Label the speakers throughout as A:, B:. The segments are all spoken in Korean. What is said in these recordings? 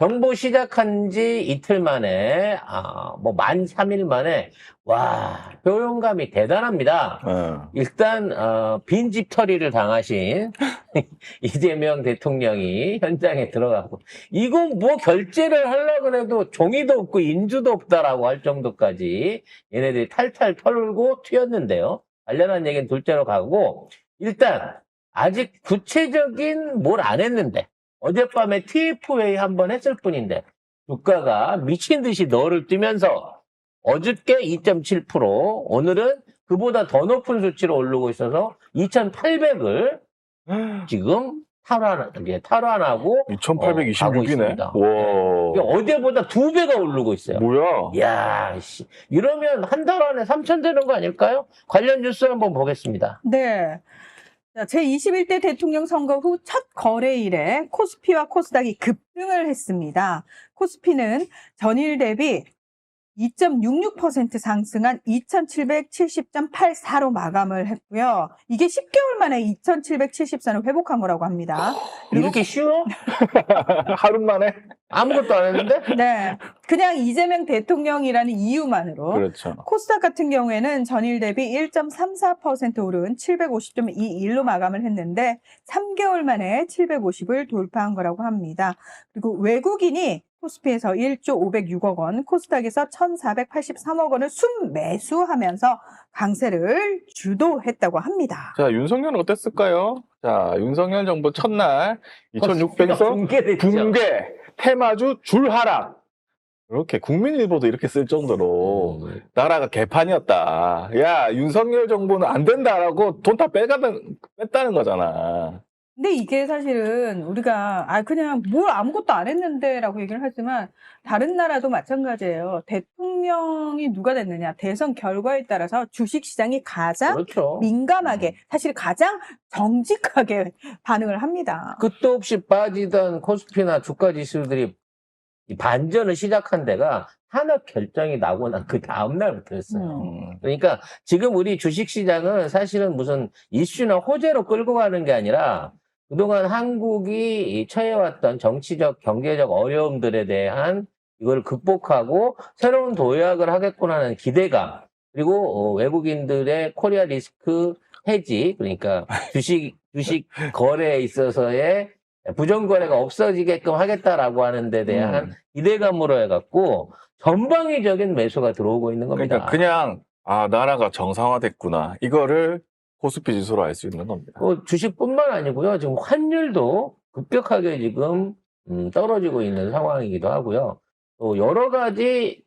A: 정보 시작한 지 이틀 만에, 만 3일 만에, 와, 효용감이 대단합니다. 일단, 빈집 털이를 당하신 이재명 대통령이 현장에 들어가고, 이건 뭐 결제를 하려고 해도 종이도 없고 인주도 없다라고 할 정도까지 얘네들이 탈탈 털고 튀었는데요. 관련한 얘기는 둘째로 가고, 일단, 아직 구체적인 뭘 안 했는데, 어젯밤에 TF회의 한번 했을 뿐인데 주가가 미친 듯이 너를 뛰면서 어저께 2.7%, 오늘은 그보다 더 높은 수치로 오르고 있어서 2,800을 지금 탈환하고
B: 2,826이네. 와.
A: 어제보다 2배가 오르고 있어요.
B: 뭐야?
A: 이야, 이러면 한 달 안에 3,000 되는 거 아닐까요? 관련 뉴스 한번 보겠습니다.
C: 네. 제21대 대통령 선거 후 첫 거래일에 코스피와 코스닥이 급등을 했습니다. 코스피는 전일 대비 2.66% 상승한 2,770.84로 마감을 했고요. 이게 10개월 만에 2,774를 회복한 거라고 합니다.
A: 이렇게 쉬워?
B: 하루 만에?
A: 아무것도 안 했는데?
C: 네. 그냥 이재명 대통령이라는 이유만으로.
B: 그렇죠.
C: 코스닥 같은 경우에는 전일 대비 1.34% 오른 750.21로 마감을 했는데 3개월 만에 750을 돌파한 거라고 합니다. 그리고 외국인이 코스피에서 1조 506억 원, 코스닥에서 1,483억 원을 순매수하면서 강세를 주도했다고 합니다.
B: 자, 윤석열은 어땠을까요? 자, 윤석열 정부 첫날 2,600에서 붕괴, 테마주 줄하락. 이렇게 국민일보도 이렇게 쓸 정도로 나라가 개판이었다. 야, 윤석열 정부는 안 된다라고 돈 다 뺐다는 거잖아.
C: 근데 이게 사실은 우리가 그냥 뭘 아무것도 안 했는데라고 얘기를 하지만 다른 나라도 마찬가지예요. 대통령이 누가 됐느냐, 대선 결과에 따라서 주식시장이 가장
A: 그렇죠.
C: 민감하게, 사실 가장 정직하게 반응을 합니다.
A: 끝도 없이 빠지던 코스피나 주가 지수들이 반전을 시작한 데가 산업 결정이 나고 난 그 다음날부터였어요. 그러니까 지금 우리 주식시장은 사실은 무슨 이슈나 호재로 끌고 가는 게 아니라 그동안 한국이 처해왔던 정치적, 경제적 어려움들에 대한 이걸 극복하고 새로운 도약을 하겠구나 하는 기대감, 그리고 외국인들의 코리아 리스크 해지, 그러니까 주식 거래에 있어서의 부정거래가 없어지게끔 하겠다라고 하는 데 대한 기대감으로 해갖고 전방위적인 매수가 들어오고 있는 겁니다.
B: 그러니까 그냥 나라가 정상화됐구나. 이거를 코스피 지수로 알 수 있는 겁니다.
A: 주식뿐만 아니고요. 지금 환율도 급격하게 지금 떨어지고 있는 상황이기도 하고요. 또 여러 가지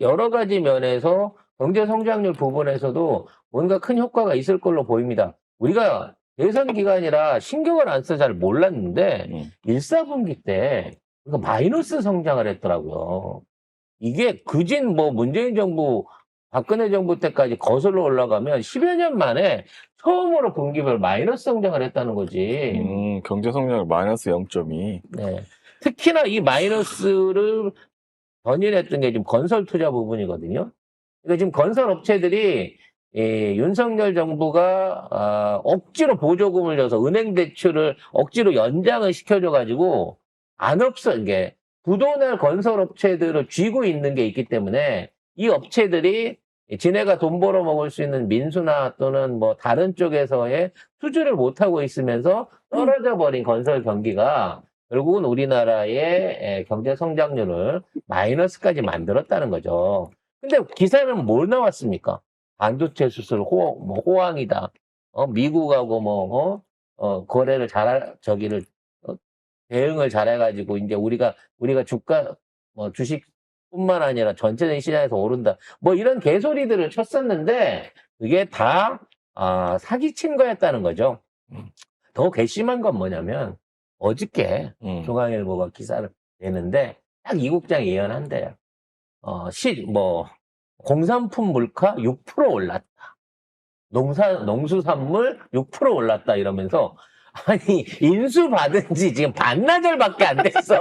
A: 면에서 경제 성장률 부분에서도 뭔가 큰 효과가 있을 걸로 보입니다. 우리가 대선 기간이라 신경을 안 써 잘 몰랐는데 1사분기 때 우리가 마이너스 성장을 했더라고요. 이게 문재인 정부, 박근혜 정부 때까지 거슬러 올라가면 10여 년 만에 처음으로 분기별 마이너스 성장을 했다는 거지.
B: 경제 성장률 마이너스 0.2.
A: 네. 특히나 이 마이너스를 견인했던 게 지금 건설 투자 부분이거든요. 그러니까 지금 건설 업체들이 윤석열 정부가 억지로 보조금을 줘서 은행 대출을 억지로 연장을 시켜줘가지고 이게 부도날 건설 업체들을 쥐고 있는 게 있기 때문에 이 업체들이 지네가 돈 벌어 먹을 수 있는 민수나 또는 뭐 다른 쪽에서의 투자를 못하고 있으면서 떨어져 버린 건설 경기가 결국은 우리나라의 경제 성장률을 마이너스까지 만들었다는 거죠. 근데 기사는 뭘 나왔습니까? 반도체 수출 호황이다. 미국하고 거래를 대응을 잘해가지고 이제 우리가 주가 주식뿐만 아니라 전체적인 시장에서 오른다. 이런 개소리들을 쳤었는데 그게 다 사기친 거였다는 거죠. 더 괘씸한 건 뭐냐면 어저께 중앙일보가 기사를 내는데 딱 이 국장이 예언한대요. 공산품 물가 6% 올랐다. 농수산물 6% 올랐다 이러면서 인수 받은 지 지금 반나절밖에 안 됐어.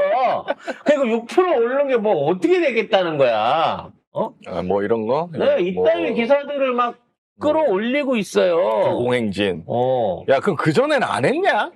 A: 그리고 6% 오른 게 어떻게 되겠다는 거야.
B: 이런 거?
A: 네, 이따위 기사들을 막 끌어올리고 있어요.
B: 공행진. 야, 그럼 그전엔 안 했냐?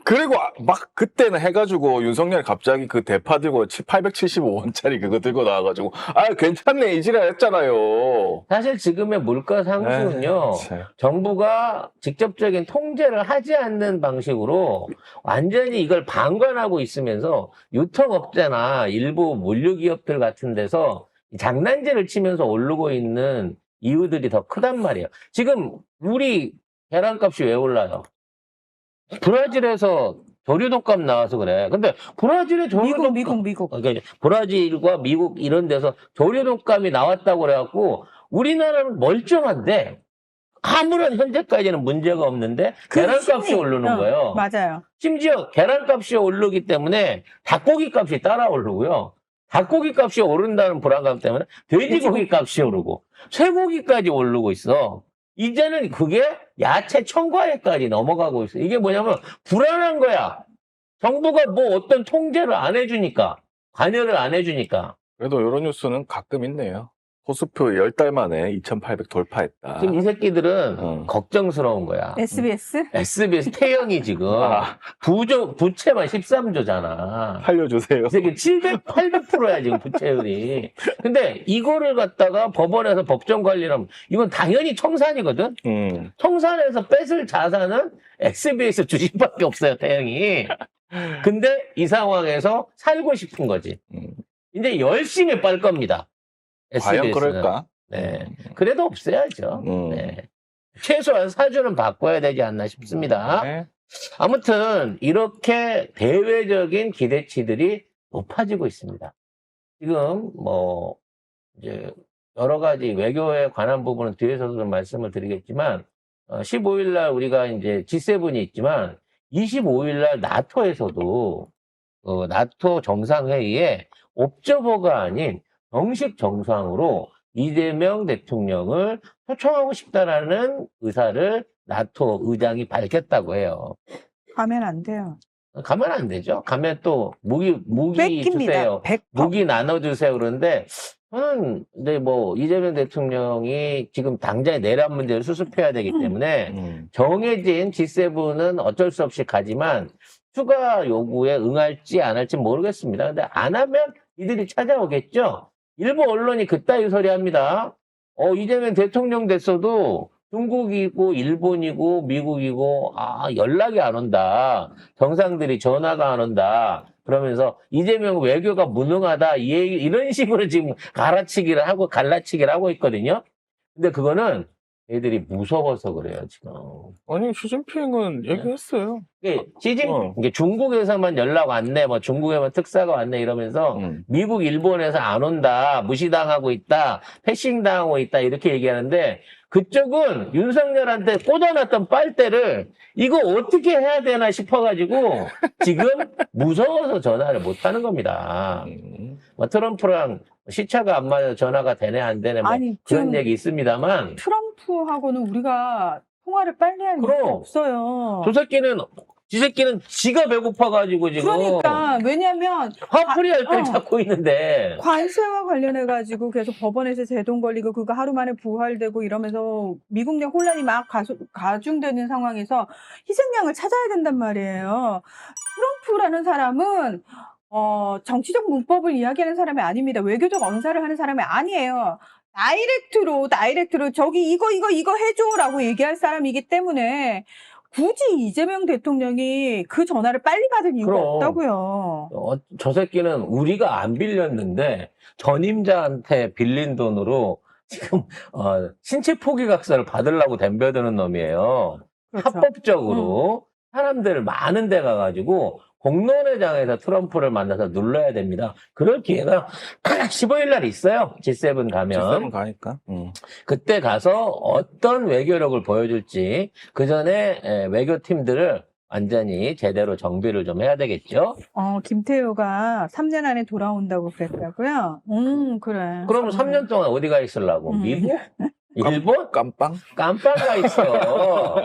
B: 그리고 막 그때는 해가지고 윤석열 갑자기 그 대파 들고 875원짜리 그거 들고 나와가지고 괜찮네 이지랄 했잖아요.
A: 사실 지금의 물가 상승은요, 정부가 직접적인 통제를 하지 않는 방식으로 완전히 이걸 방관하고 있으면서 유통업자나 일부 물류기업들 같은 데서 장난질을 치면서 오르고 있는 이유들이 더 크단 말이에요. 지금 우리 계란값이 왜 올라요? 브라질에서 조류독감 나와서 그래. 근데 브라질의 조류독감
C: 미국.
A: 그러니까 브라질과 미국 이런 데서 조류독감이 나왔다고 그래갖고 우리나라는 멀쩡한데 아무런 현재까지는 문제가 없는데 계란값이 오르는 거예요.
C: 맞아요.
A: 심지어 계란값이 오르기 때문에 닭고기 값이 따라 오르고요. 닭고기 값이 오른다는 불안감 때문에 돼지고기 값이 오르고 쇠고기까지 오르고 있어. 이제는 그게 야채 첨가에까지 넘어가고 있어. 이게 뭐냐면 불안한 거야. 정부가 뭐 어떤 통제를 안 해주니까, 관여를 안 해주니까.
B: 그래도 이런 뉴스는 가끔 있네요. 코스표 10달 만에 2,800 돌파했다.
A: 지금 이 새끼들은 걱정스러운 거야.
C: SBS?
A: SBS 태영이 지금 부채만 13조잖아.
B: 살려주세요.
A: 이 새끼 700, 800%야 지금 부채율이. 근데 이거를 갖다가 법원에서 법정 관리를 하면 이건 당연히 청산이거든. 청산에서 뺏을 자산은 SBS 주식밖에 없어요, 태영이. 근데 이 상황에서 살고 싶은 거지. 이제 열심히 빨 겁니다.
B: 과연
A: SBS는.
B: 그럴까?
A: 네. 그래도 없애야죠. 네. 최소한 사주는 바꿔야 되지 않나 싶습니다.
B: 네.
A: 아무튼 이렇게 대외적인 기대치들이 높아지고 있습니다. 지금 뭐 이제 여러 가지 외교에 관한 부분은 뒤에서도 좀 말씀을 드리겠지만 15일 날 우리가 이제 G7이 있지만 25일 날 나토에서도 나토 정상회의에 옵저버가 아닌 정식 정상으로 이재명 대통령을 초청하고 싶다라는 의사를 나토 의장이 밝혔다고 해요.
C: 가면 안 돼요.
A: 가면 안 되죠. 가면 또 무기
C: 뺏깁니다.
A: 주세요.
C: 100%.
A: 무기 나눠주세요. 그런데 저는 근데 뭐 이재명 대통령이 지금 당장의 내란 문제를 수습해야 되기 때문에 정해진 G7은 어쩔 수 없이 가지만 추가 요구에 응할지 안 할지 모르겠습니다. 근데 안 하면 이들이 찾아오겠죠. 일부 언론이 그따위 소리 합니다. 이재명 대통령 됐어도 중국이고 일본이고 미국이고 연락이 안 온다. 정상들이 전화가 안 온다. 그러면서 이재명 외교가 무능하다. 이런 식으로 지금 갈라치기를 하고 있거든요. 근데 그거는 애들이 무서워서 그래요, 지금.
B: 아니, 시진핑은 얘기했어요.
A: 이게 중국에서만 연락 왔네, 뭐 중국에만 특사가 왔네 이러면서 미국, 일본에서 안 온다, 무시당하고 있다, 패싱당하고 있다 이렇게 얘기하는데 그쪽은 윤석열한테 꽂아놨던 빨대를 이거 어떻게 해야 되나 싶어가지고 지금 무서워서 전화를 못 하는 겁니다. 뭐 트럼프랑 시차가 안 맞아서 전화가 되네 안 되네 뭐 그런 얘기 있습니다만
C: 트럼프하고는 우리가 통화를 빨리 할 이유가 없어요.
A: 지 새끼는 지가 배고파가지고 지금
C: 그러니까 왜냐면
A: 화풀이 할 때 찾고 있는데
C: 관세와 관련해가지고 계속 법원에서 제동 걸리고 그거 하루 만에 부활되고 이러면서 미국 내 혼란이 막 가중되는 상황에서 희생양을 찾아야 된단 말이에요. 트럼프라는 사람은 정치적 문법을 이야기하는 사람이 아닙니다. 외교적 언사를 하는 사람이 아니에요. 다이렉트로 저기 이거 해줘라고 얘기할 사람이기 때문에 굳이 이재명 대통령이 그 전화를 빨리 받을 이유가 없다고요.
A: 저 새끼는 우리가 안 빌렸는데 전임자한테 빌린 돈으로 지금 신체 포기각서를 받으려고 덤벼드는 놈이에요. 그렇죠. 합법적으로 사람들 많은 데 가가지고 공론회장에서 트럼프를 만나서 눌러야 됩니다. 그럴 기회가 15일 날 있어요. G7 가면.
B: G7 가니까.
A: 그때 가서 어떤 외교력을 보여줄지 그 전에 외교팀들을 완전히 제대로 정비를 좀 해야 되겠죠.
C: 김태효가 3년 안에 돌아온다고 그랬다고요? 그래.
A: 그럼 3년 동안 어디 가 있으려고? 미국? 일본?
B: 깜빵
A: 가 있어.